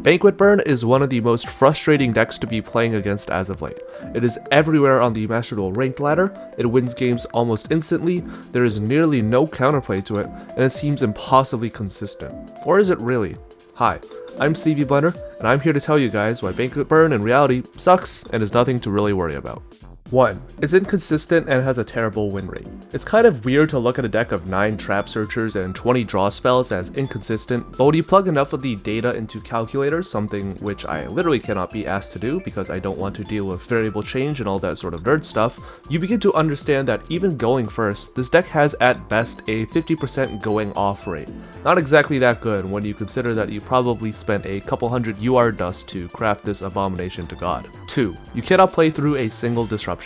Banquet Burn is one of the most frustrating decks to be playing against as of late. It is everywhere on the Master Duel ranked ladder, it wins games almost instantly, there is nearly no counterplay to it, and it seems impossibly consistent. Or is it really? Hi, I'm Stevie Blunder, and I'm here to tell you guys why Banquet Burn in reality sucks and is nothing to really worry about. 1. It's inconsistent and has a terrible win rate. It's kind of weird to look at a deck of 9 trap searchers and 20 draw spells as inconsistent, but when you plug enough of the data into calculators, something which I literally cannot be asked to do because I don't want to deal with variable change and all that sort of nerd stuff, you begin to understand that even going first, this deck has at best a 50% going off rate. Not exactly that good when you consider that you probably spent a couple hundred UR dust to craft this abomination to god. 2. You cannot play through a single disruption.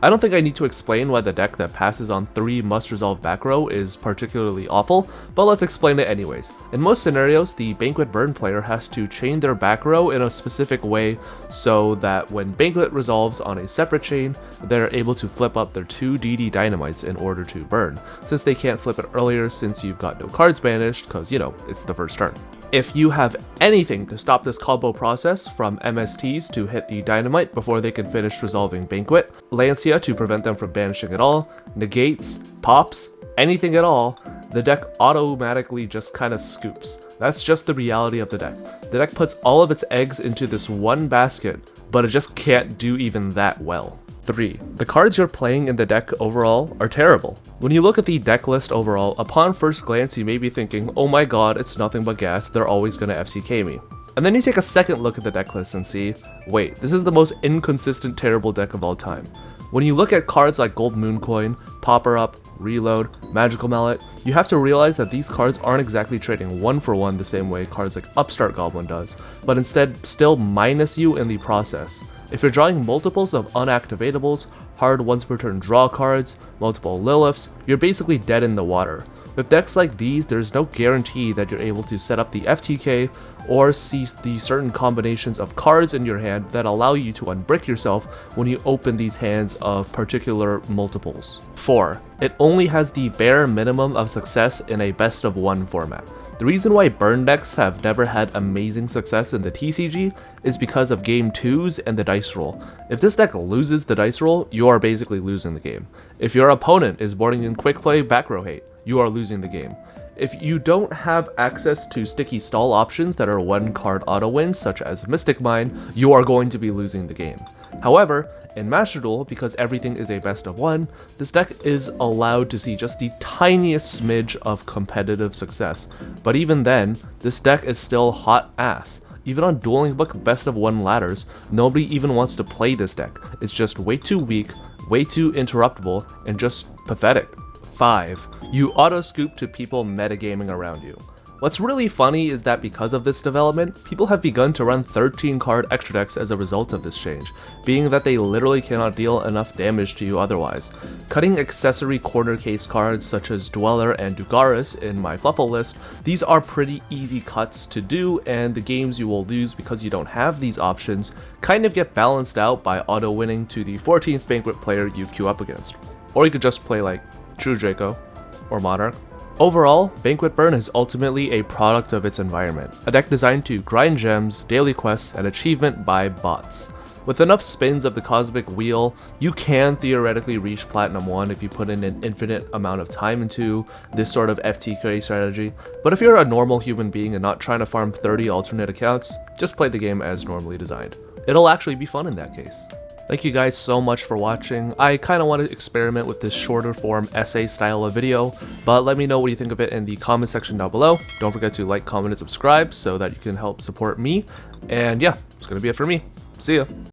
I don't think I need to explain why the deck that passes on 3 must-resolve back row is particularly awful, but let's explain it anyways. In most scenarios, the Banquet Burn player has to chain their back row in a specific way so that when Banquet resolves on a separate chain, they're able to flip up their 2 DD Dynamites in order to burn, since they can't flip it earlier since you've got no cards banished, cause you know, it's the first turn. If you have anything to stop this combo process, from MSTs to hit the Dynamite before they can finish resolving Banquet, Lancia to prevent them from banishing at all, negates, pops, anything at all, the deck automatically just kinda scoops. That's just the reality of the deck. The deck puts all of its eggs into this one basket, but it just can't do even that well. 3. The cards you're playing in the deck overall are terrible. When you look at the deck list overall, upon first glance you may be thinking, oh my god, it's nothing but gas, they're always gonna FTK me. And then you take a second look at the deck list and see, wait, this is the most inconsistent terrible deck of all time. When you look at cards like Gold Mooncoin, Popper Up, Reload, Magical Mallet, you have to realize that these cards aren't exactly trading 1 for 1 the same way cards like Upstart Goblin does, but instead still minus you in the process. If you're drawing multiples of unactivatables, hard once per turn draw cards, multiple Liliths, you're basically dead in the water. With decks like these, there's no guarantee that you're able to set up the FTK or see the certain combinations of cards in your hand that allow you to unbrick yourself when you open these hands of particular multiples. 4. It only has the bare minimum of success in a best of 1 format. The reason why burn decks have never had amazing success in the TCG is because of game 2s and the dice roll. If this deck loses the dice roll, you are basically losing the game. If your opponent is boarding in quick play back row hate, you are losing the game. If you don't have access to sticky stall options that are 1 card auto wins such as Mystic Mine, you are going to be losing the game. However, in Master Duel, because everything is a best of 1, this deck is allowed to see just the tiniest smidge of competitive success. But even then, this deck is still hot ass. Even on Dueling Book best of 1 ladders, nobody even wants to play this deck. It's just way too weak, way too interruptible, and just pathetic. 5. You auto-scoop to people metagaming around you. What's really funny is that because of this development, people have begun to run 13 card extra decks as a result of this change, being that they literally cannot deal enough damage to you otherwise. Cutting accessory corner case cards such as Dweller and Dugaris in my Fluffle list, these are pretty easy cuts to do, and the games you will lose because you don't have these options kind of get balanced out by auto-winning to the 14th Banquet player you queue up against. Or you could just play like True Draco or Monarch. Overall, Banquet Burn is ultimately a product of its environment, a deck designed to grind gems, daily quests, and achievement by bots. With enough spins of the Cosmic Wheel, you can theoretically reach Platinum 1 if you put in an infinite amount of time into this sort of FTK strategy, but if you're a normal human being and not trying to farm 30 alternate accounts, just play the game as normally designed. It'll actually be fun in that case. Thank you guys so much for watching. I kind of want to experiment with this shorter form essay style of video, but let me know what you think of it in the comment section down below. Don't forget to like, comment, and subscribe so that you can help support me. And yeah, it's going to be it for me. See ya.